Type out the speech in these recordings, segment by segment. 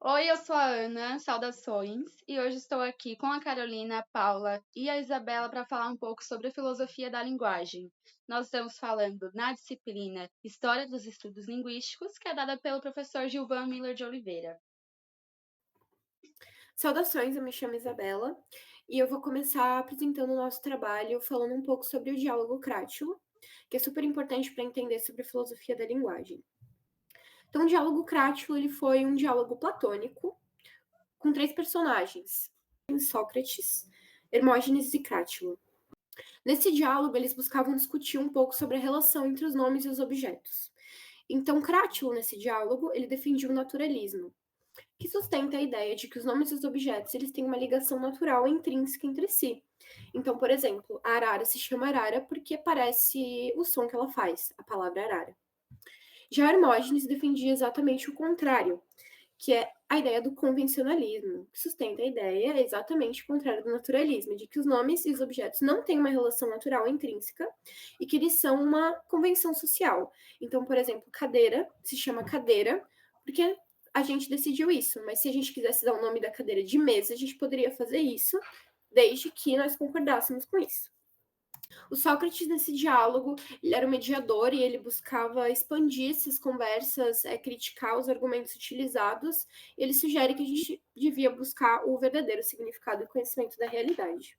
Oi, eu sou a Ana, saudações, e hoje estou aqui com a Carolina, a Paula e a Isabela para falar um pouco sobre a filosofia da linguagem. Nós estamos falando na disciplina História dos Estudos Linguísticos, que é dada pelo professor Gilvan Miller de Oliveira. Saudações, eu me chamo Isabela e eu vou começar apresentando o nosso trabalho falando um pouco sobre o diálogo crático, que é super importante para entender sobre a filosofia da linguagem. Então, o diálogo crático ele foi um diálogo platônico com três personagens: Sócrates, Hermógenes e Crátilo. Nesse diálogo, eles buscavam discutir um pouco sobre a relação entre os nomes e os objetos. Então, Crátilo, nesse diálogo, ele defendia o naturalismo, que sustenta a ideia de que os nomes dos objetos eles têm uma ligação natural e intrínseca entre si. Então, por exemplo, a arara se chama arara porque parece o som que ela faz, a palavra arara. Já Hermógenes defendia exatamente o contrário, que é a ideia do convencionalismo, que sustenta a ideia exatamente contrária do naturalismo, de que os nomes e os objetos não têm uma relação natural intrínseca e que eles são uma convenção social. Então, por exemplo, cadeira se chama cadeira porque a gente decidiu isso, mas se a gente quisesse dar o nome da cadeira de mesa, a gente poderia fazer isso, desde que nós concordássemos com isso. O Sócrates, nesse diálogo, ele era o mediador e ele buscava expandir essas conversas, criticar os argumentos utilizados. E ele sugere que a gente devia buscar o verdadeiro significado e conhecimento da realidade.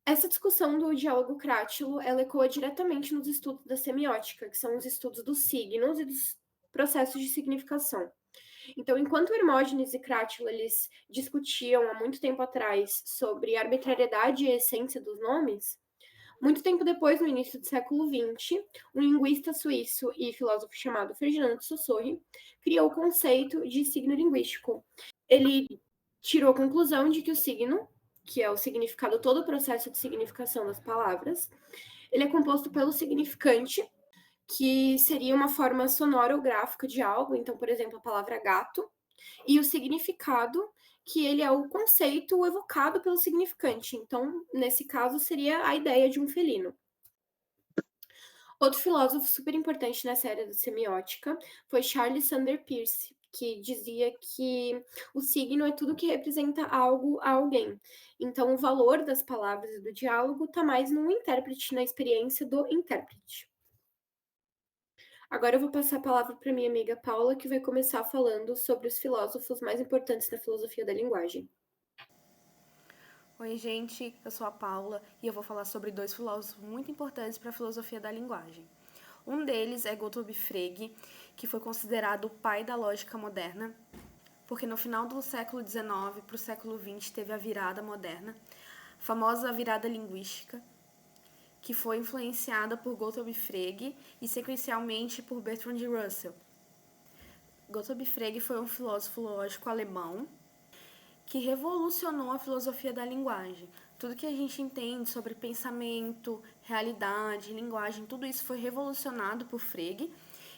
Essa discussão do diálogo crátilo, ela ecoa diretamente nos estudos da semiótica, que são os estudos dos signos e dos processos de significação. Então, enquanto Hermógenes e Crátilo eles discutiam há muito tempo atrás sobre a arbitrariedade e a essência dos nomes, muito tempo depois, no início do século XX, um linguista suíço e filósofo chamado Ferdinando de Saussure criou o conceito de signo linguístico. Ele tirou a conclusão de que o signo, que é o significado, todo o processo de significação das palavras, ele é composto pelo significante, que seria uma forma sonora ou gráfica de algo, então, por exemplo, a palavra gato, e o significado, que ele é o conceito evocado pelo significante. Então, nesse caso, seria a ideia de um felino. Outro filósofo super importante nessa era da semiótica foi Charles Sanders Peirce, que dizia que o signo é tudo que representa algo a alguém. Então, o valor das palavras e do diálogo está mais no intérprete, na experiência do intérprete. Agora eu vou passar a palavra para minha amiga Paula, que vai começar falando sobre os filósofos mais importantes da filosofia da linguagem. Oi, gente, eu sou a Paula e eu vou falar sobre dois filósofos muito importantes para a filosofia da linguagem. Um deles é Gottlob Frege, que foi considerado o pai da lógica moderna, porque no final do século XIX para o século XX teve a virada moderna, a famosa virada linguística, que foi influenciada por Gottlob Frege e sequencialmente por Bertrand Russell. Gottlob Frege foi um filósofo lógico alemão que revolucionou a filosofia da linguagem. Tudo que a gente entende sobre pensamento, realidade, linguagem, tudo isso foi revolucionado por Frege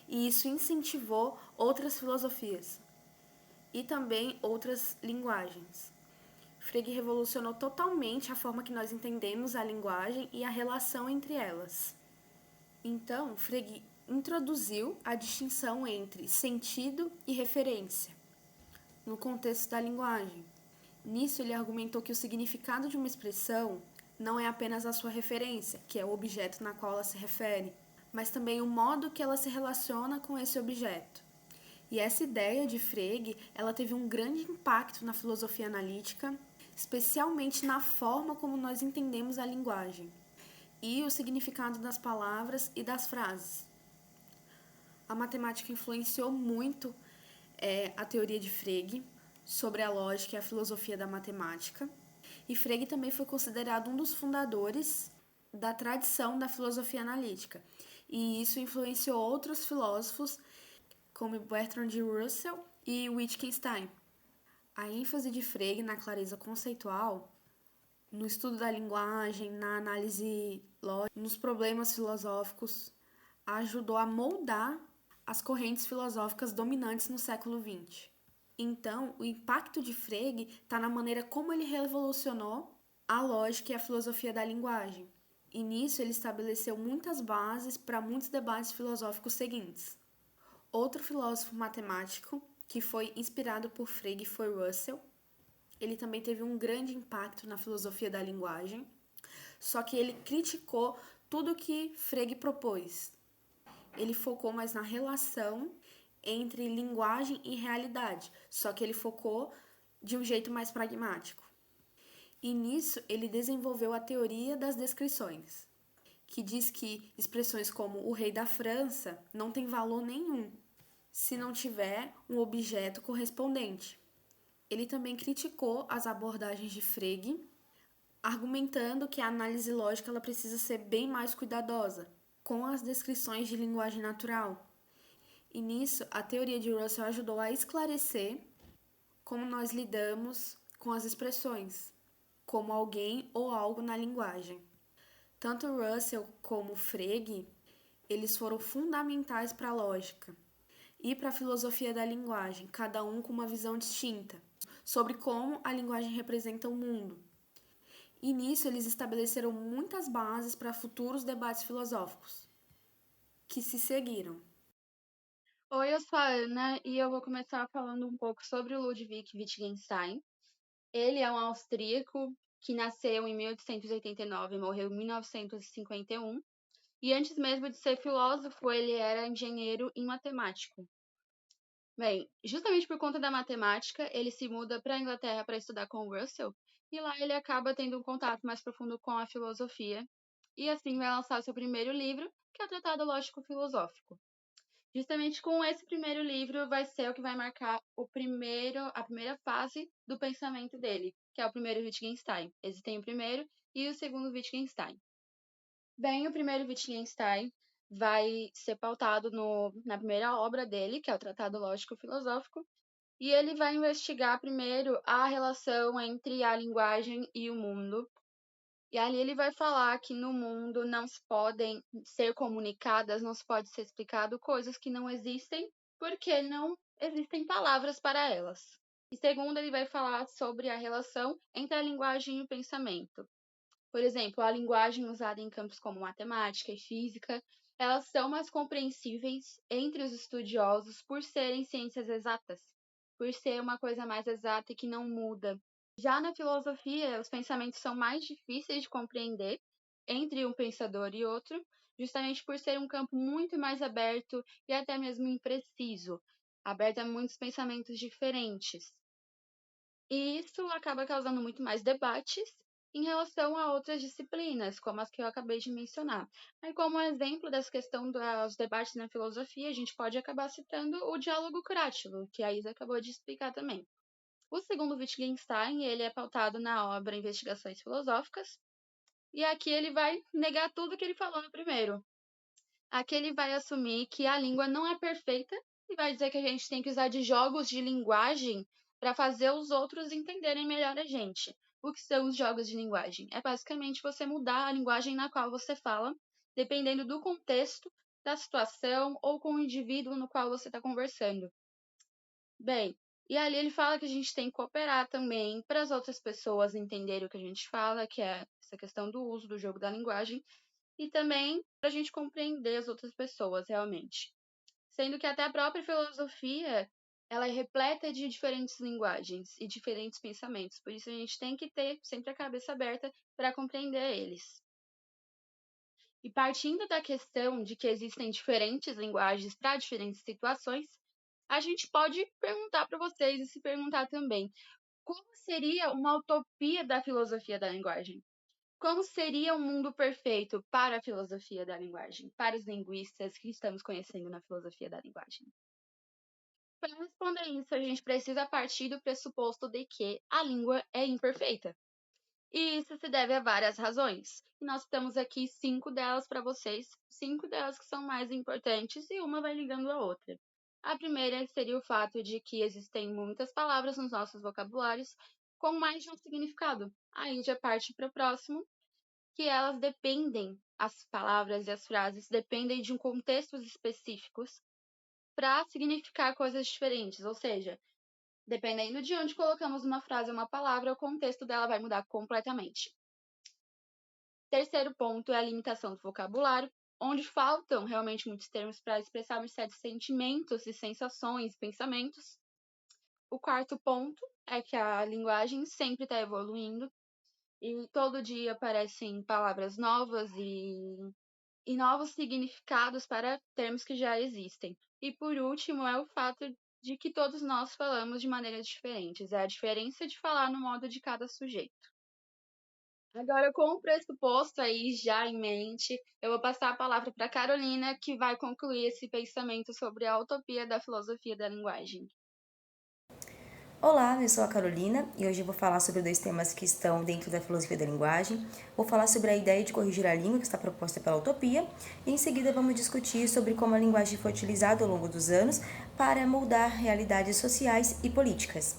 e isso incentivou outras filosofias e também outras linguagens. Frege revolucionou totalmente a forma que nós entendemos a linguagem e a relação entre elas. Então, Frege introduziu a distinção entre sentido e referência no contexto da linguagem. Nisso, ele argumentou que o significado de uma expressão não é apenas a sua referência, que é o objeto na qual ela se refere, mas também o modo que ela se relaciona com esse objeto. E essa ideia de Frege, ela teve um grande impacto na filosofia analítica, especialmente na forma como nós entendemos a linguagem e o significado das palavras e das frases. A matemática influenciou muito a teoria de Frege sobre a lógica e a filosofia da matemática. E Frege também foi considerado um dos fundadores da tradição da filosofia analítica. E isso influenciou outros filósofos, como Bertrand Russell e Wittgenstein. A ênfase de Frege na clareza conceitual, no estudo da linguagem, na análise lógica, nos problemas filosóficos, ajudou a moldar as correntes filosóficas dominantes no século XX. Então, o impacto de Frege está na maneira como ele revolucionou a lógica e a filosofia da linguagem. E nisso ele estabeleceu muitas bases para muitos debates filosóficos seguintes. Outro filósofo matemático que foi inspirado por Frege, foi Russell. Ele também teve um grande impacto na filosofia da linguagem, só que ele criticou tudo que Frege propôs. Ele focou mais na relação entre linguagem e realidade, só que ele focou de um jeito mais pragmático. E nisso ele desenvolveu a teoria das descrições, que diz que expressões como o rei da França não tem valor nenhum se não tiver um objeto correspondente. Ele também criticou as abordagens de Frege, argumentando que a análise lógica ela precisa ser bem mais cuidadosa com as descrições de linguagem natural. E nisso, a teoria de Russell ajudou a esclarecer como nós lidamos com as expressões, como alguém ou algo na linguagem. Tanto Russell como Frege, eles foram fundamentais para a lógica e para a filosofia da linguagem, cada um com uma visão distinta sobre como a linguagem representa o mundo. E nisso eles estabeleceram muitas bases para futuros debates filosóficos que se seguiram. Oi, eu sou a Ana e eu vou começar falando um pouco sobre o Ludwig Wittgenstein. Ele é um austríaco que nasceu em 1889 e morreu em 1951. E antes mesmo de ser filósofo, ele era engenheiro e matemático. Bem, justamente por conta da matemática, ele se muda para a Inglaterra para estudar com Russell, e lá ele acaba tendo um contato mais profundo com a filosofia, e assim vai lançar seu primeiro livro, que é o Tratado Lógico-Filosófico. Justamente com esse primeiro livro vai ser o que vai marcar a primeira fase do pensamento dele, que é o primeiro Wittgenstein. Existem o primeiro e o segundo Wittgenstein. Bem, o primeiro Wittgenstein vai ser pautado na primeira obra dele, que é o Tratado Lógico-Filosófico, e ele vai investigar primeiro a relação entre a linguagem e o mundo. E ali ele vai falar que no mundo não se podem ser comunicadas, não se pode ser explicado coisas que não existem, porque não existem palavras para elas. E segundo, ele vai falar sobre a relação entre a linguagem e o pensamento. Por exemplo, a linguagem usada em campos como matemática e física, elas são mais compreensíveis entre os estudiosos por serem ciências exatas, por ser uma coisa mais exata e que não muda. Já na filosofia, os pensamentos são mais difíceis de compreender entre um pensador e outro, justamente por ser um campo muito mais aberto e até mesmo impreciso, aberto a muitos pensamentos diferentes. E isso acaba causando muito mais debates em relação a outras disciplinas, como as que eu acabei de mencionar. Aí, como exemplo dessa questão dos debates na filosofia, a gente pode acabar citando o diálogo crático, que a Isa acabou de explicar também. O segundo Wittgenstein, ele é pautado na obra Investigações Filosóficas, e aqui ele vai negar tudo que ele falou no primeiro. Aqui ele vai assumir que a língua não é perfeita e vai dizer que a gente tem que usar de jogos de linguagem para fazer os outros entenderem melhor a gente. O que são os jogos de linguagem? É basicamente você mudar a linguagem na qual você fala, dependendo do contexto, da situação ou com o indivíduo no qual você está conversando. Bem, e ali ele fala que a gente tem que cooperar também para as outras pessoas entenderem o que a gente fala, que é essa questão do uso do jogo da linguagem, e também para a gente compreender as outras pessoas realmente. Sendo que até a própria filosofia ela é repleta de diferentes linguagens e diferentes pensamentos, por isso a gente tem que ter sempre a cabeça aberta para compreender eles. E partindo da questão de que existem diferentes linguagens para diferentes situações, a gente pode perguntar para vocês e se perguntar também: como seria uma utopia da filosofia da linguagem? Como seria um mundo perfeito para a filosofia da linguagem, para os linguistas que estamos conhecendo na filosofia da linguagem? Para responder isso, a gente precisa partir do pressuposto de que a língua é imperfeita. E isso se deve a várias razões. E nós temos aqui 5 delas para vocês, 5 delas que são mais importantes e uma vai ligando a outra. A primeira seria o fato de que existem muitas palavras nos nossos vocabulários com mais de um significado. Aí já parte para o próximo, que elas dependem, as palavras e as frases dependem de um contextos específicos para significar coisas diferentes, ou seja, dependendo de onde colocamos uma frase ou uma palavra, o contexto dela vai mudar completamente. Terceiro ponto é a limitação do vocabulário, onde faltam realmente muitos termos para expressar uma série de sentimentos e sensações, pensamentos. O quarto ponto é que a linguagem sempre está evoluindo e todo dia aparecem palavras novas e novos significados para termos que já existem. E por último é o fato de que todos nós falamos de maneiras diferentes, é a diferença de falar no modo de cada sujeito. Agora, com o pressuposto aí já em mente, eu vou passar a palavra para Carolina, que vai concluir esse pensamento sobre a utopia da filosofia da linguagem. Olá, eu sou a Carolina e hoje eu vou falar sobre dois temas que estão dentro da filosofia da linguagem. Vou falar sobre a ideia de corrigir a língua que está proposta pela utopia e em seguida vamos discutir sobre como a linguagem foi utilizada ao longo dos anos para moldar realidades sociais e políticas.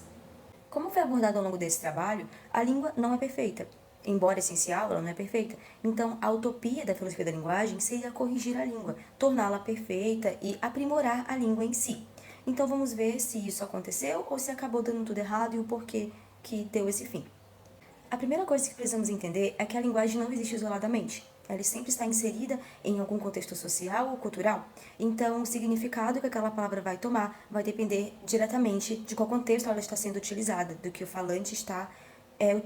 Como foi abordado ao longo desse trabalho, a língua não é perfeita. Embora essencial, ela não é perfeita. Então, a utopia da filosofia da linguagem seria corrigir a língua, torná-la perfeita e aprimorar a língua em si. Então, vamos ver se isso aconteceu ou se acabou dando tudo errado e o porquê que deu esse fim. A primeira coisa que precisamos entender é que a linguagem não existe isoladamente. Ela sempre está inserida em algum contexto social ou cultural. Então, o significado que aquela palavra vai tomar vai depender diretamente de qual contexto ela está sendo utilizada, do que o falante está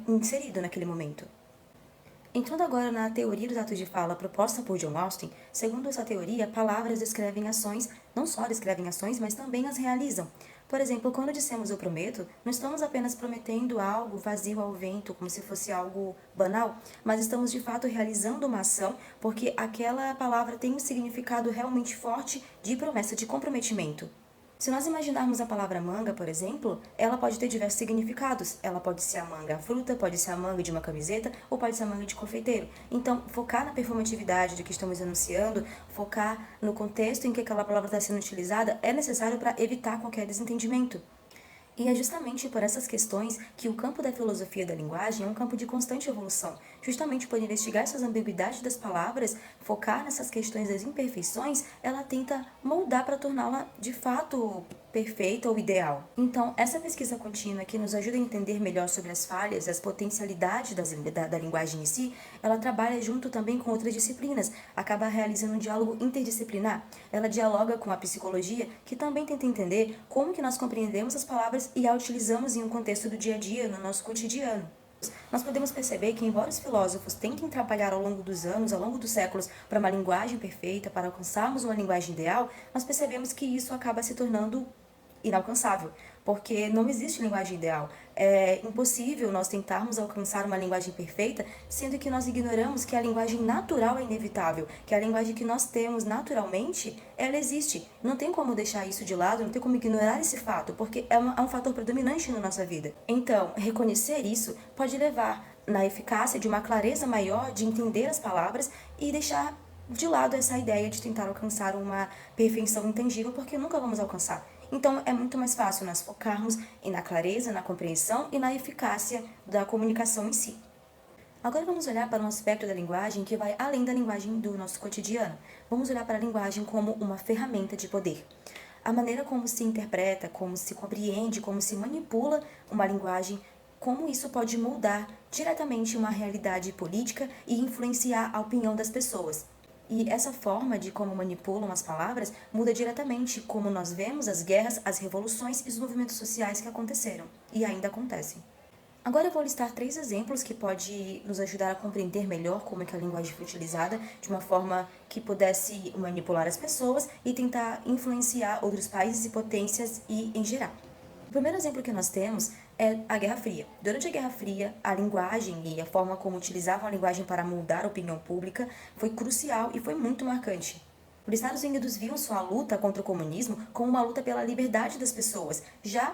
inserido naquele momento. Entrando agora na teoria dos atos de fala proposta por John Austin, segundo essa teoria, palavras descrevem ações, não só descrevem ações, mas também as realizam. Por exemplo, quando dissemos eu prometo, não estamos apenas prometendo algo vazio ao vento, como se fosse algo banal, mas estamos de fato realizando uma ação porque aquela palavra tem um significado realmente forte de promessa de comprometimento. Se nós imaginarmos a palavra manga, por exemplo, ela pode ter diversos significados. Ela pode ser a manga fruta, pode ser a manga de uma camiseta ou pode ser a manga de confeiteiro. Então, focar na performatividade do que estamos enunciando, focar no contexto em que aquela palavra está sendo utilizada é necessário para evitar qualquer desentendimento. E é justamente por essas questões que o campo da filosofia da linguagem é um campo de constante evolução, justamente por investigar essas ambiguidades das palavras, focar nessas questões das imperfeições, ela tenta moldar para torná-la de fato perfeita ou ideal. Então, essa pesquisa contínua que nos ajuda a entender melhor sobre as falhas, as potencialidades da linguagem em si, ela trabalha junto também com outras disciplinas, acaba realizando um diálogo interdisciplinar. Ela dialoga com a psicologia, que também tenta entender como que nós compreendemos as palavras e a utilizamos em um contexto do dia a dia, no nosso cotidiano. Nós podemos perceber que, embora os filósofos tentem trabalhar ao longo dos anos, ao longo dos séculos, para uma linguagem perfeita, para alcançarmos uma linguagem ideal, nós percebemos que isso acaba se tornando inalcançável, porque não existe linguagem ideal. É impossível nós tentarmos alcançar uma linguagem perfeita, sendo que nós ignoramos que a linguagem natural é inevitável, que a linguagem que nós temos naturalmente, ela existe. Não tem como deixar isso de lado, não tem como ignorar esse fato, porque é um fator predominante na nossa vida. Então, reconhecer isso pode levar na eficácia de uma clareza maior de entender as palavras e deixar de lado essa ideia de tentar alcançar uma perfeição intangível, porque nunca vamos alcançar. Então, é muito mais fácil nós focarmos na clareza, na compreensão e na eficácia da comunicação em si. Agora vamos olhar para um aspecto da linguagem que vai além da linguagem do nosso cotidiano. Vamos olhar para a linguagem como uma ferramenta de poder. A maneira como se interpreta, como se compreende, como se manipula uma linguagem, como isso pode moldar diretamente uma realidade política e influenciar a opinião das pessoas. E essa forma de como manipulam as palavras muda diretamente como nós vemos as guerras, as revoluções e os movimentos sociais que aconteceram e ainda acontecem. Agora eu vou listar 3 exemplos que pode nos ajudar a compreender melhor como é que a linguagem foi utilizada de uma forma que pudesse manipular as pessoas e tentar influenciar outros países e potências e em geral. O primeiro exemplo que nós temos é a Guerra Fria. Durante a Guerra Fria, a linguagem e a forma como utilizavam a linguagem para moldar a opinião pública foi crucial e foi muito marcante. Os Estados Unidos viam sua luta contra o comunismo como uma luta pela liberdade das pessoas. Já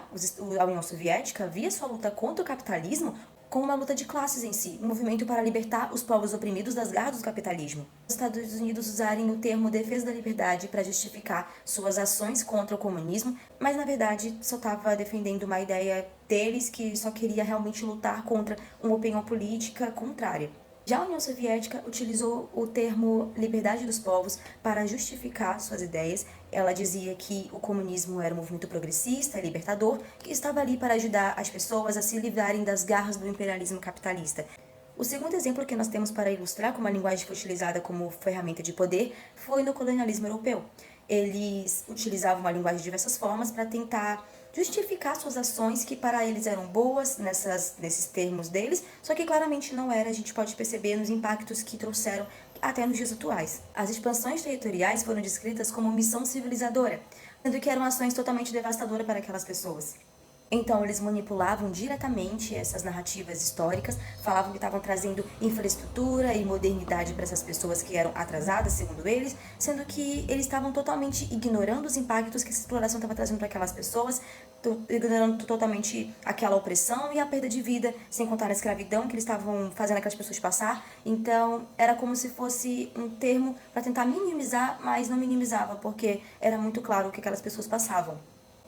a União Soviética via sua luta contra o capitalismo como uma luta de classes em si, um movimento para libertar os povos oprimidos das garras do capitalismo. Os Estados Unidos usarem o termo defesa da liberdade para justificar suas ações contra o comunismo, mas na verdade só estava defendendo uma ideia deles que só queria realmente lutar contra uma opinião política contrária. Já a União Soviética utilizou o termo liberdade dos povos para justificar suas ideias. Ela dizia que o comunismo era um movimento progressista e libertador que estava ali para ajudar as pessoas a se livrarem das garras do imperialismo capitalista. O segundo exemplo que nós temos para ilustrar como a linguagem foi utilizada como ferramenta de poder foi no colonialismo europeu. Eles utilizavam a linguagem de diversas formas para tentar justificar suas ações que para eles eram boas nesses termos deles, só que claramente não era. A gente pode perceber nos impactos que trouxeram até nos dias atuais. As expansões territoriais foram descritas como missão civilizadora, sendo que eram ações totalmente devastadoras para aquelas pessoas. Então, eles manipulavam diretamente essas narrativas históricas, falavam que estavam trazendo infraestrutura e modernidade para essas pessoas que eram atrasadas, segundo eles, sendo que eles estavam totalmente ignorando os impactos que essa exploração estava trazendo para aquelas pessoas, ignorando totalmente aquela opressão e a perda de vida, sem contar a escravidão que eles estavam fazendo aquelas pessoas passar. Então, era como se fosse um termo para tentar minimizar, mas não minimizava, porque era muito claro o que aquelas pessoas passavam.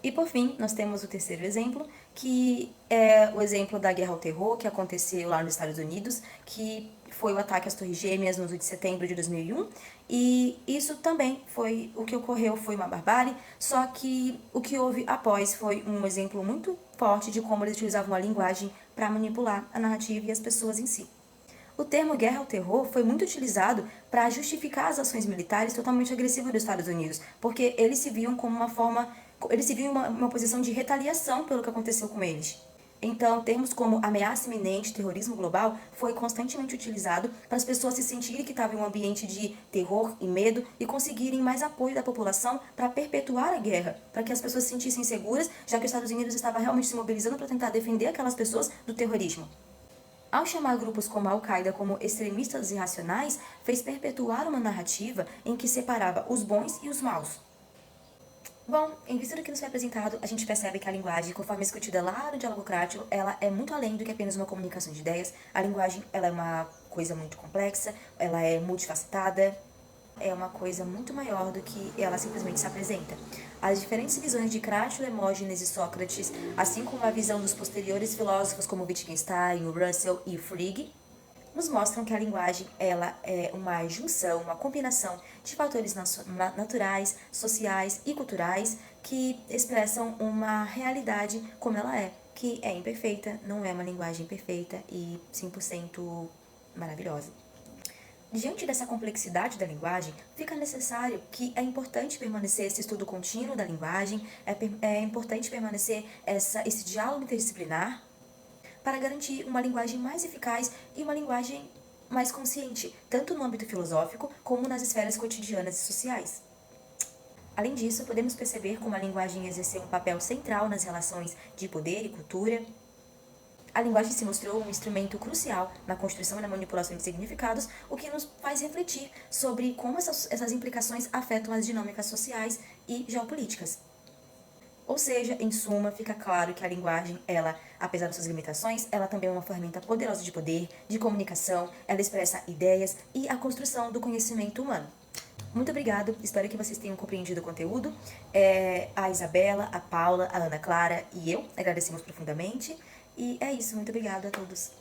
E por fim, nós temos o terceiro exemplo, que é o exemplo da Guerra ao Terror, que aconteceu lá nos Estados Unidos, que foi o ataque às Torres Gêmeas no 8 de setembro de 2001, e isso também foi, o que ocorreu foi uma barbárie, só que o que houve após foi um exemplo muito forte de como eles utilizavam a linguagem para manipular a narrativa e as pessoas em si. O termo guerra ao terror foi muito utilizado para justificar as ações militares totalmente agressivas dos Estados Unidos, porque eles se viam como eles se viam uma posição de retaliação pelo que aconteceu com eles. Então, termos como ameaça iminente, terrorismo global, foi constantemente utilizado para as pessoas se sentirem que estavam em um ambiente de terror e medo e conseguirem mais apoio da população para perpetuar a guerra, para que as pessoas se sentissem seguras, já que os Estados Unidos estava realmente se mobilizando para tentar defender aquelas pessoas do terrorismo. Ao chamar grupos como a Al-Qaeda como extremistas irracionais, fez perpetuar uma narrativa em que separava os bons e os maus. Bom, em vista do que nos foi apresentado, a gente percebe que a linguagem, conforme discutida lá no Diálogo Crátil, ela é muito além do que apenas uma comunicação de ideias. A linguagem, ela é uma coisa muito complexa, ela é multifacetada, é uma coisa muito maior do que ela simplesmente se apresenta. As diferentes visões de Crátil, Hermógenes e Sócrates, assim como a visão dos posteriores filósofos como Wittgenstein, o Russell e o Frege, nos mostram que a linguagem ela é uma junção, uma combinação de fatores naturais, sociais e culturais que expressam uma realidade como ela é, que é imperfeita, não é uma linguagem perfeita e 100% maravilhosa. Diante dessa complexidade da linguagem, fica necessário que é importante permanecer esse estudo contínuo da linguagem, é importante permanecer esse diálogo interdisciplinar, para garantir uma linguagem mais eficaz e uma linguagem mais consciente, tanto no âmbito filosófico como nas esferas cotidianas e sociais. Além disso, podemos perceber como a linguagem exerceu um papel central nas relações de poder e cultura. A linguagem se mostrou um instrumento crucial na construção e na manipulação de significados, o que nos faz refletir sobre como essas implicações afetam as dinâmicas sociais e geopolíticas. Ou seja, em suma, fica claro que a linguagem, ela, apesar das suas limitações, ela também é uma ferramenta poderosa de poder, de comunicação, ela expressa ideias e a construção do conhecimento humano. Muito obrigado, espero que vocês tenham compreendido o conteúdo. A Isabela, a Paula, a Ana Clara e eu agradecemos profundamente. E é isso, muito obrigada a todos.